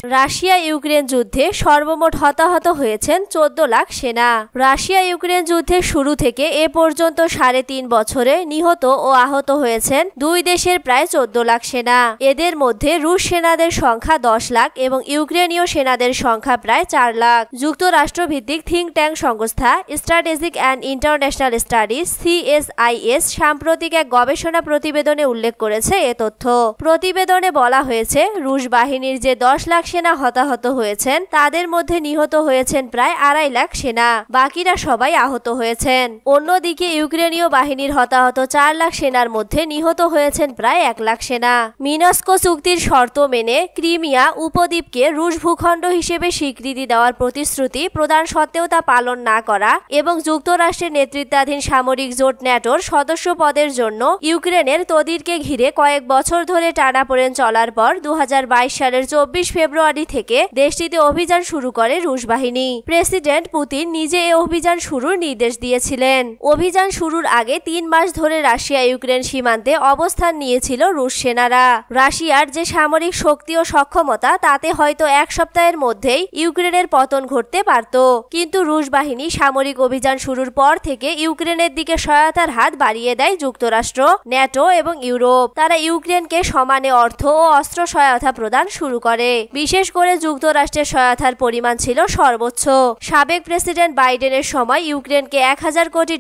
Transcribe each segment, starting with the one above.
Russia Ukraine যুদ্ধে সর্বমোট হতাহত হয়েছেন 14 লাখ সেনা। রাশিয়া ইউক্রেন যুদ্ধের শুরু থেকে এ পর্যন্ত 3.5 বছরে নিহত ও আহত হয়েছেন দুই দেশের প্রায় 14 লাখ সেনা। এদের মধ্যে রুশ সেনাদের সংখ্যা 10 লাখ এবং ইউক্রেনীয় সেনাদের সংখ্যা প্রায় 4 লাখ। যুক্তরাষ্ট্র ভিত্তিক থিঙ্ক ট্যাঙ্ক সংস্থা strategic and international studies CSIS সাম্প্রতিক এক গবেষণা প্রতিবেদনে উল্লেখ করেছে এ তথ্য। প্রতিবেদনে বলা হয়েছে, রুশ বাহিনীর যে 10 লাখ সেনা হতাহত হয়েছেন তাদের মধ্যে নিহত হয়েছেন প্রায় 2.5 লাখ সেনা, বাকিরা সবাই আহত হয়েছেন। অন্যদিকে ইউক্রেনীয় বাহিনীর হতাহত 4 লাখ সেনার মধ্যে নিহত হয়েছেন প্রায় 1 লাখ সেনা। মিনস্ক চুক্তির শর্ত মেনে ক্রিমিয়া উপদ্বীপকে রুশ ভূখণ্ড হিসেবে স্বীকৃতি দেওয়ার প্রতিশ্রুতি প্রদান সত্ত্বেও তা পালন না করা এবং যুক্তরাষ্ট্রের নেতৃত্বাধীন সামরিক জোট ন্যাটোর সদস্য পদের জন্য ইউক্রেনের তদিরকে ঘিরে কয়েক বছর ধরে টানাপোড়েন চলার পর 2022 সালের 24 ফেব্রুয়ারি থেকে দেশটিতে অভিযান শুরু করে রুশ বাহিনী। প্রেসিডেন্ট পুতিন নিজে এ অভিযান শুরুর নির্দেশ দিয়েছিলেন। অভিযান শুরুর আগে 3 মাস ধরে রাশিয়া ইউক্রেন সীমান্তে অবস্থান নিয়েছিল রুশ সেনারা। রাশিয়ার যে সামরিক শক্তি ও সক্ষমতা তাতে হয়তো 1 সপ্তাহের মধ্যেই ইউক্রেনের পতন ঘটতে পারত, কিন্তু রুশ বাহিনী সামরিক অভিযান শুরুর পর থেকে ইউক্রেনের দিকে সহায়তার হাত বাড়িয়ে দেয় যুক্তরাষ্ট্র, ন্যাটো এবং ইউরোপ। তারা ইউক্রেনকে সমানে অর্থ ও অস্ত্র সহায়তা প্রদান শুরু করে। বিশেষ করে যুক্তরাষ্ট্রের সহায়তার পরিমাণ ছিল সর্বোচ্চ। সাবেক প্রেসিডেন্ট বাইডেনের সময় ইউক্রেনকে $1000 কোটি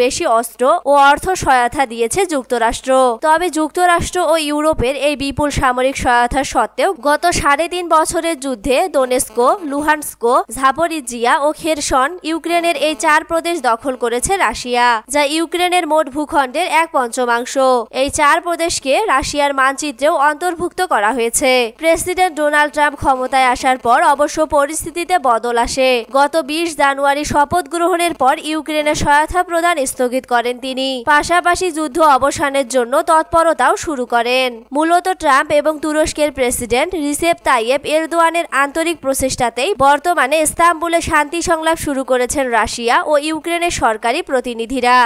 বেশি অস্ত্র ও অর্থ সহায়তা দিয়েছে যুক্তরাষ্ট্র। তবে যুক্তরাষ্ট্র ও ইউরোপের এই বিপুল সামরিক সহায়তা সত্ত্বেও গত 3.5 বছরের যুদ্ধে দোনেস্ক, লুহানস্ক, জাপোরিজিয়া ও খেরসন ইউক্রেনের এই 4 প্রদেশ দখল করেছে রাশিয়া, যা ইউক্রেনের মোট ভূখণ্ডের 1/5। এই 4 প্রদেশকে রাশিয়ার মানচিত্রেও অন্তর্ভুক্ত করা হয়েছে। প্রেসিডেন্ট ডোনাল্ড ট্রাম্প ক্ষমতায় আসার পর অবশ্য পরিস্থিতিতে বদল আসে। গত 20 জানুয়ারি শপথ গ্রহণের পর ইউক্রেনের সহায়তা প্রদান স্থগিত করেন তিনি, পাশাপাশি যুদ্ধ অবসানের জন্য তৎপরতাও শুরু করেন। মূলত ট্রাম্প এবং তুরস্কের প্রেসিডেন্ট রিসেপ তাইয়েপ এরদোয়ানের আন্তরিক প্রচেষ্টাতেই বর্তমানে ইস্তাম্বুলে শান্তি সংলাপ শুরু করেছেন রাশিয়া ও ইউক্রেনের সরকারি প্রতিনিধিরা।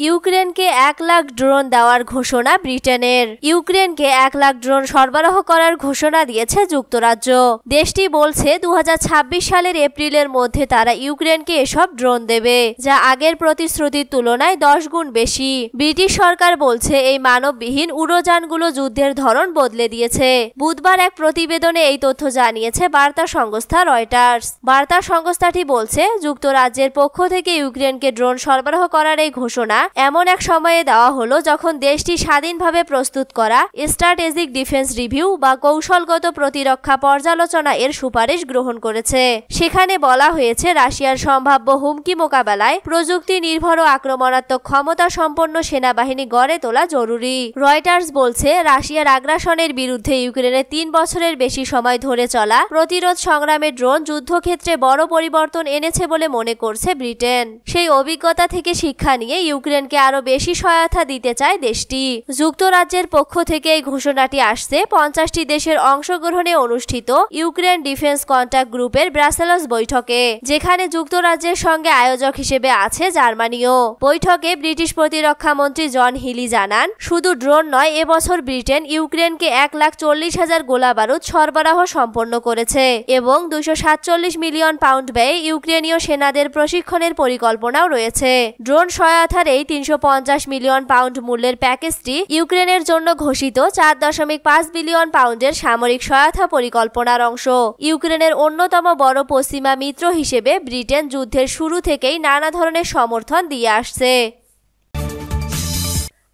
ইউক্রেনকে 1 লাখ ড্রোন দেওয়ার ঘোষণা ব্রিটেনের। ইউক্রেনকে 1 লাখ ড্রোন সরবরাহ করার ঘোষণা দিয়েছে যুক্তরাজ্য। দেশটি বলছে 2026 সালের এপ্রিলের মধ্যে তারা ইউক্রেনকে এসব ড্রোন দেবে, যা আগের প্রতিশ্রুতির তুলনায় 10 গুণ বেশি। ব্রিটিশ সরকার বলছে এই মানববিহীন উড়োযানগুলো যুদ্ধের ধরন বদলে দিয়েছে। বুধবার এক প্রতিবেদনে এই তথ্য জানিয়েছে বার্তা সংস্থা রয়টার্স। বার্তা সংস্থাটি বলছে, যুক্তরাজ্যের পক্ষ থেকে ইউক্রেনকে ড্রোন সরবরাহ করার এই ঘোষণা এমন এক সময়ে দেওয়া হলো যখন দেশটি স্বাধীনভাবে প্রস্তুত করা স্ট্র্যাটেজিক ডিফেন্স রিভিউ বা কৌশলগত প্রতিরক্ষা পর্যালোচনা এর সুপারিশ গ্রহণ করেছে। সেখানে বলা হয়েছে রাশিয়ার সম্ভাব্য হুমকি মোকাবেলায় প্রযুক্তি নির্ভর ও আক্রমণাত্মক ক্ষমতা সম্পন্ন সেনাবাহিনী গড়ে তোলা জরুরি। রয়টার্স বলছে, রাশিয়ার আগ্রাসনের বিরুদ্ধে ইউক্রেনের 3 বছরের বেশি সময় ধরে চলা প্রতিরোধ সংগ্রামের ড্রোন যুদ্ধক্ষেত্রে বড় পরিবর্তন এনেছে বলে মনে করছে ব্রিটেন। সেই অভিজ্ঞতা থেকে শিক্ষা নিয়ে ইউক্রেনকে আরো বেশি সহায়তা দিতে চায় দেশটি। যুক্তরাজ্যের পক্ষ থেকে এই ঘোষণাটি আসছে 50টি দেশের অংশগ্রহণে অনুষ্ঠিত ইউক্রেন ডিফেন্স কন্ট্যাক্ট গ্রুপের ব্রাসেলস বৈঠকে, যেখানে যুক্তরাজ্যের সঙ্গে আয়োজক হিসেবে আছে জার্মানিও। বৈঠকে ব্রিটিশ প্রতিরক্ষা মন্ত্রী জন হিলি জানান, শুধু ড্রোন নয়, এবছর ব্রিটেন ইউক্রেনকে 1,40,000 গোলাবারুদ সরবরাহ সম্পন্ন করেছে এবং 247 মিলিয়ন পাউন্ড ব্যয়ে ইউক্রেনীয় সেনাদের প্রশিক্ষণের পরিকল্পনাও রয়েছে। ড্রোন সহায়তার এই 350 মিলিয়ন পাউন্ড মূল্যের প্যাকেজটি ইউক্রেনের জন্য ঘোষিত 4.5 বিলিয়ন পাউন্ডের সামরিক সহায়তা পরিকল্পনার অংশ। ইউক্রেনের অন্যতম বড় পশ্চিমা মিত্র হিসেবে ব্রিটেন যুদ্ধের শুরু থেকেই নানা ধরনের সমর্থন দিয়ে আসছে।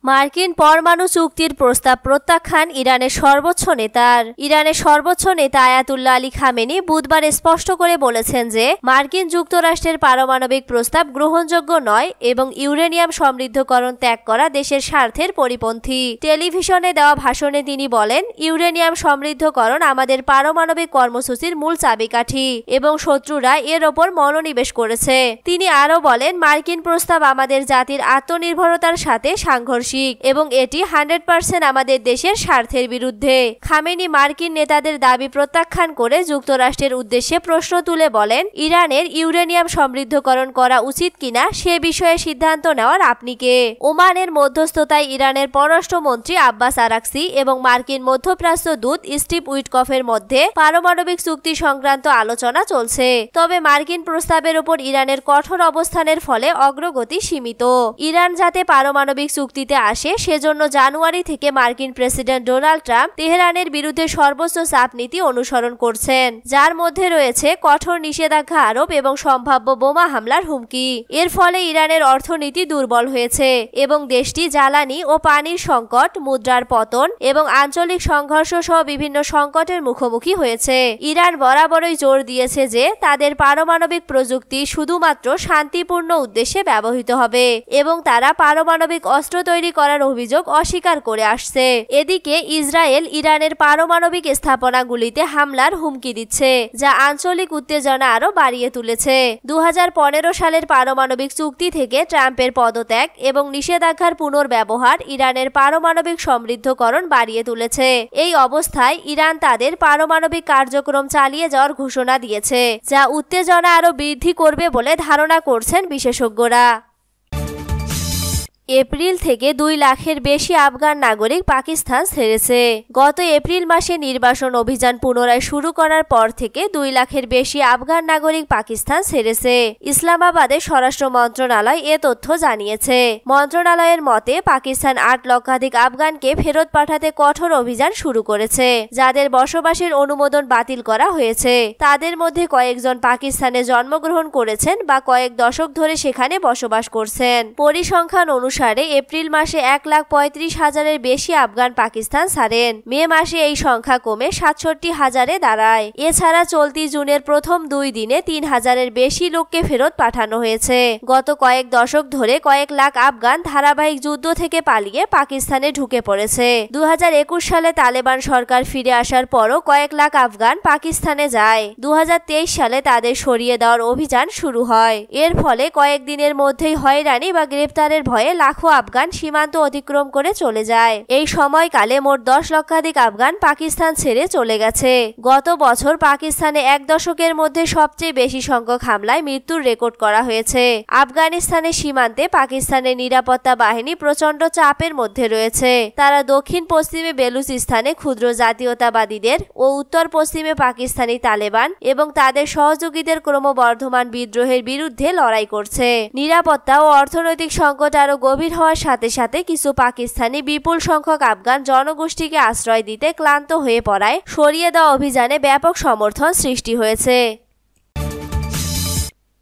মার্কিন পরমাণু চুক্তির প্রস্তাব প্রত্যাখ্যান ইরানের সর্বোচ্চ নেতার। ইরানের সর্বোচ্চ নেতা আয়াতুল্লাহ আলী খামেনি বুধবার স্পষ্ট করে বলেছেন যে মার্কিন যুক্তরাষ্ট্রের পারমাণবিক প্রস্তাব গ্রহণযোগ্য নয় এবং ইউরেনিয়াম সমৃদ্ধকরণ ত্যাগ করা দেশের স্বার্থের পরিপন্থী। টেলিভিশনে দেওয়া ভাষণে তিনি বলেন, ইউরেনিয়াম সমৃদ্ধকরণ আমাদের পারমাণবিক কর্মসূচির মূল চাবিকাঠি এবং শত্রুরা এর ওপর মনোনিবেশ করেছে। তিনি আরও বলেন, মার্কিন প্রস্তাব আমাদের জাতির আত্মনির্ভরতার সাথে সাংঘর্ষিক আকস্মিক এবং এটি 100% আমাদের দেশের স্বার্থের বিরুদ্ধে। খামেনি মার্কিন নেতাদের দাবি প্রত্যাখ্যান করে যুক্তরাষ্ট্রের উদ্দেশ্যে প্রশ্ন তুলে বলেন, ইরানের ইউরেনিয়াম সমৃদ্ধকরণ করা উচিত কিনা সে বিষয়ে সিদ্ধান্ত নেওয়ার আপনি কে? ওমানের মধ্যস্থতায় ইরানের পররাষ্ট্রমন্ত্রী আব্বাস আরাকসি এবং মার্কিন মধ্যপ্রাচ্য দূত স্টিভ উইটকফের মধ্যে পারমাণবিক চুক্তি সংক্রান্ত আলোচনা চলছে। তবে মার্কিন প্রস্তাবের উপর ইরানের কঠোর অবস্থানের ফলে অগ্রগতি সীমিত। ইরান যাতে পারমাণবিক চুক্তিতে আসে সেজন্য জানুয়ারি থেকে মার্কিন প্রেসিডেন্ট ডোনাল্ড ট্রাম্প তেহরানের বিরুদ্ধে সর্বোচ্চ চাপ নীতি অনুসরণ করছেন, যার মধ্যে রয়েছে কঠোর নিষেধাজ্ঞা আরোপ এবং সম্ভাব্য বোমা হামলার হুমকি। এর ফলে ইরানের অর্থনীতি দুর্বল হয়েছে এবং দেশটি জ্বালানি ও পানির সংকট, মুদ্রার পতন এবং আঞ্চলিক সংঘর্ষ সহ বিভিন্ন সংকটের মুখোমুখি হয়েছে। ইরান বরাবরই জোর দিয়েছে যে তাদের পারমাণবিক প্রযুক্তি শুধুমাত্র শান্তিপূর্ণ উদ্দেশ্যে ব্যবহৃত হবে এবং তারা পারমাণবিক অস্ত্র তৈরি করার অভিযোগ অস্বীকার করে আসছে। এদিকে ইসরায়েল ইরানের পারমাণবিক স্থাপনাগুলিতে হামলার হুমকি দিচ্ছে, যা আঞ্চলিক উত্তেজনা আরও বাড়িয়ে তুলেছে। 2015 সালের পারমাণবিক চুক্তি থেকে ট্রাম্পের পদত্যাগ এবং নিষেধাজ্ঞার পুনর্ব্যবহার ইরানের পারমাণবিক সমৃদ্ধকরণ বাড়িয়ে তুলেছে। এই অবস্থায় ইরান তাদের পারমাণবিক কার্যক্রম চালিয়ে যাওয়ার ঘোষণা দিয়েছে, যা উত্তেজনা আরও বৃদ্ধি করবে বলে ধারণা করছেন বিশেষজ্ঞরা। এপ্রিল থেকে 2 লাখের বেশি আফগান নাগরিক পাকিস্তান ছেড়েছে। গত এপ্রিল মাসে নির্বাসন অভিযান পুনরায় শুরু করার পর থেকে 2 লাখের বেশি আফগান নাগরিক পাকিস্তান ছেড়েছে। ইসলামাবাদের স্বরাষ্ট্র মন্ত্রণালয় এ তথ্য জানিয়েছে। মন্ত্রণালয়ের মতে পাকিস্তান 8 লক্ষাধিক আফগানকে ফেরত পাঠাতে কঠোর অভিযান শুরু করেছে, যাদের বসবাসের অনুমোদন বাতিল করা হয়েছে। তাদের মধ্যে কয়েকজন পাকিস্তানে জন্মগ্রহণ করেছেন বা কয়েক দশক ধরে সেখানে বসবাস করছেন। পরিসংখ্যান অনুসারে এপ্রিল মাসে 1,35,000-এর বেশি আফগান পাকিস্তান ছাড়েন। মে মাসে এই সংখ্যা কমে 67,000-এ দাঁড়ায়। এছাড়া চলতি জুনের প্রথম 2 দিনে 3,000-এর বেশি লোককে ফেরত পাঠানো হয়েছে। গত কয়েক দশক ধরে কয়েক লাখ আফগান ধারাবাহিক যুদ্ধ থেকে পালিয়ে পাকিস্তানে ঢুকে পড়েছে। 2021 সালে তালেবান সরকার ফিরে আসার পরও কয়েক লাখ আফগান পাকিস্তানে যায়। 2023 সালে তাদের সরিয়ে দেওয়ার অভিযান শুরু হয়। এর ফলে কয়েকদিনের মধ্যেই হয়রানি বা গ্রেপ্তারের ভয়ে লাখো আফগান সীমান্ত অতিক্রম করে চলে যায়। এই সময়কালে মোট 10 লক্ষাধিক আফগান পাকিস্তান ছেড়ে চলে গেছে। গত বছর পাকিস্তানে 1 দশকের মধ্যে সবচেয়ে বেশি সংখ্যক হামলায় মৃত্যুর রেকর্ড করা হয়েছে। আফগানিস্তানের সীমান্তে পাকিস্তানের নিরাপত্তা বাহিনী প্রচণ্ড চাপের মধ্যে রয়েছে। তারা দক্ষিণ পশ্চিমে বেলুচিস্তানে ক্ষুদ্র জাতীয়তাবাদীদের ও উত্তর পশ্চিমে পাকিস্তানি তালেবান এবং তাদের সহযোগীদের ক্রমবর্ধমান বিদ্রোহের বিরুদ্ধে লড়াই করছে। নিরাপত্তা ও অর্থনৈতিক সংকট আরো গভীর হওয়ার সাথে সাথে কিছু পাকিস্তানি বিপুল সংখ্যক আফগান জনগোষ্ঠীকে আশ্রয় দিতে ক্লান্ত হয়ে পড়ায় সরিয়ে দেওয়া অভিযানে ব্যাপক সমর্থন সৃষ্টি হয়েছে।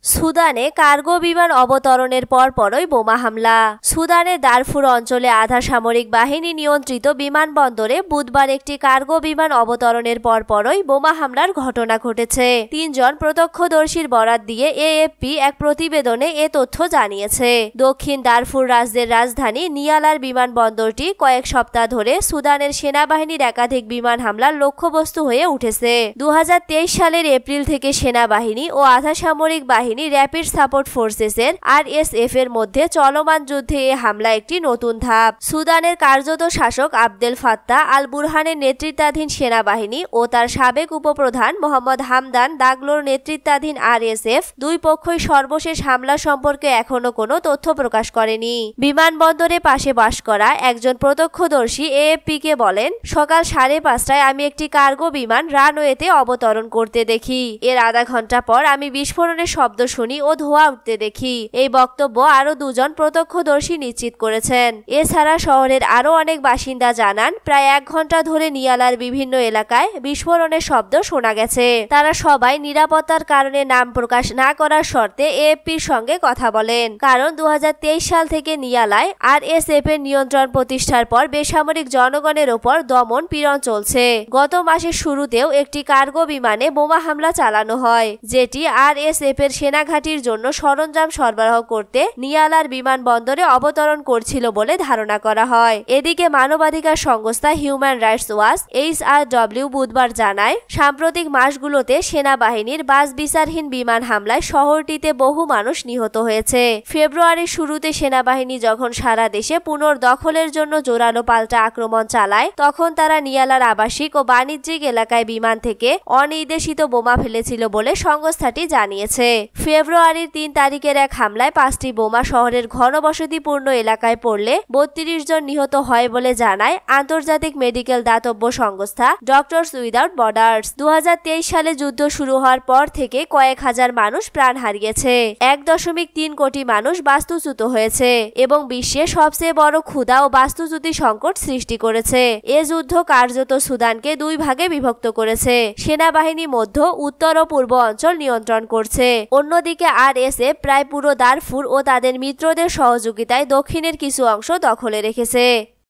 সুদানে কার্গো বিমান অবতরণের পরপরই বোমা হামলা। সুদানের দারফুর অঞ্চলে আধা সামরিক বাহিনী নিয়ন্ত্রিত বিমানবন্দরে বুধবার একটি কার্গো বিমান অবতরণের পরপরই বোমা হামলার ঘটনা ঘটেছে। 3 জন প্রত্যক্ষদর্শীর বরাত দিয়ে এএফপি এক প্রতিবেদনে এ তথ্য জানিয়েছে। দক্ষিণ দারফুর রাজ্যের রাজধানী নিয়ালার বিমানবন্দরটি কয়েক সপ্তাহ ধরে সুদানের সেনাবাহিনীর একাধিক বিমান হামলার লক্ষ্যবস্তু হয়ে উঠেছে। 2023 সালের এপ্রিল থেকে সেনাবাহিনী ও আধা সামরিক বাহিনী র্যাপিড সাপোর্ট ফোর্সেসের আরএসএফ এর মধ্যে চলমান যুদ্ধে এ হামলা একটি নতুন ধাপ। সুদানের কার্যত শাসক আবদেল ফাত্তাহ আল বুরহানের নেতৃত্বাধীন সেনাবাহিনী ও তার সাবেক উপপ্রধান মোহাম্মদ হামদান দাগলোর নেতৃত্বাধীন আরএসএফ দুই পক্ষই সর্বশেষ হামলা সম্পর্কে এখনো কোনো তথ্য প্রকাশ করেনি। বিমানবন্দরে পাশে বাস করা একজন প্রত্যক্ষদর্শী এএফপিকে বলেন, সকাল 5:30টায় আমি একটি কার্গো বিমান রানওয়েতে অবতরণ করতে দেখি। এর আধা ঘন্টা পর আমি বিস্ফোরণের শব্দ শুনি ও ধোঁয়া উঠতে দেখি। এই বক্তব্য আরো 2 জন প্রত্যক্ষদর্শী নিশ্চিত করেছেন। এছাড়া শহরের আরো অনেক বাসিন্দা জানান, প্রায় 1 ঘন্টা ধরে নিয়ালার বিভিন্ন এলাকায় বিস্ফোরণের শব্দ শোনা গেছে। তারা সবাই নিরাপত্তার কারণে নাম প্রকাশ না করার শর্তে এএফপির সঙ্গে কথা বলেন, কারণ 2023 সাল থেকে নিয়ালায় আরএসএফ এর নিয়ন্ত্রণ প্রতিষ্ঠার পর বেসামরিক জনগণের ওপর দমন পীড়ন চলছে। গত মাসের শুরুতেও একটি কার্গো বিমানে বোমা হামলা চালানো হয়, যেটি আরএসএফ এর সেনাঘাঁটির জন্য সরঞ্জাম সরবরাহ করতে নিয়ালার বিমানবন্দরে অবতরণ করছিল বলে ধারণা করা হয়। এদিকে মানবাধিকার সংস্থা হিউম্যান রাইটস ওয়াচ HRW বুধবার জানায়, সাম্প্রতিক মাসগুলোতে সেনাবাহিনীর বাছবিচারহীন বিমান হামলায় শহরটিতে বহু মানুষ নিহত হয়েছে। ফেব্রুয়ারির শুরুতে সেনাবাহিনী যখন সারা দেশে পুনর্দখলের জন্য জোরালো পাল্টা আক্রমণ চালায়, তখন তারা নিয়ালার আবাসিক ও বাণিজ্যিক এলাকায় বিমান থেকে অনির্দেশিত বোমা ফেলেছিল বলে সংস্থাটি জানিয়েছে। ফেব্রুয়ারির 3 তারিখের এক হামলায় 5টি বোমা শহরের ঘনবসতিপূর্ণ এলাকায় পড়লে 32 জন নিহত হয় বলে জানায় আন্তর্জাতিক মেডিকেল দাতব্য সংস্থা ডক্টরস উইদাউট বর্ডার্স। 2023 সালে যুদ্ধ শুরু হওয়ার পর থেকে কয়েক হাজার মানুষ প্রাণ হারিয়েছে। 1.3 কোটি মানুষ বাস্তুচ্যুত হয়েছে এবং বিশ্বে সবচেয়ে বড় ক্ষুধা ও বাস্তুচ্যুতি সংকট সৃষ্টি করেছে। এ যুদ্ধ কার্যত সুদানকে 2 ভাগে বিভক্ত করেছে। সেনাবাহিনী মধ্য, উত্তর ও পূর্ব অঞ্চল নিয়ন্ত্রণ করছে। অন্যদিকে RSF প্রায় পুরো দারফুর ও তাদের মিত্রদের সহযোগিতায় দক্ষিণের কিছু অংশ দখলে রেখেছে।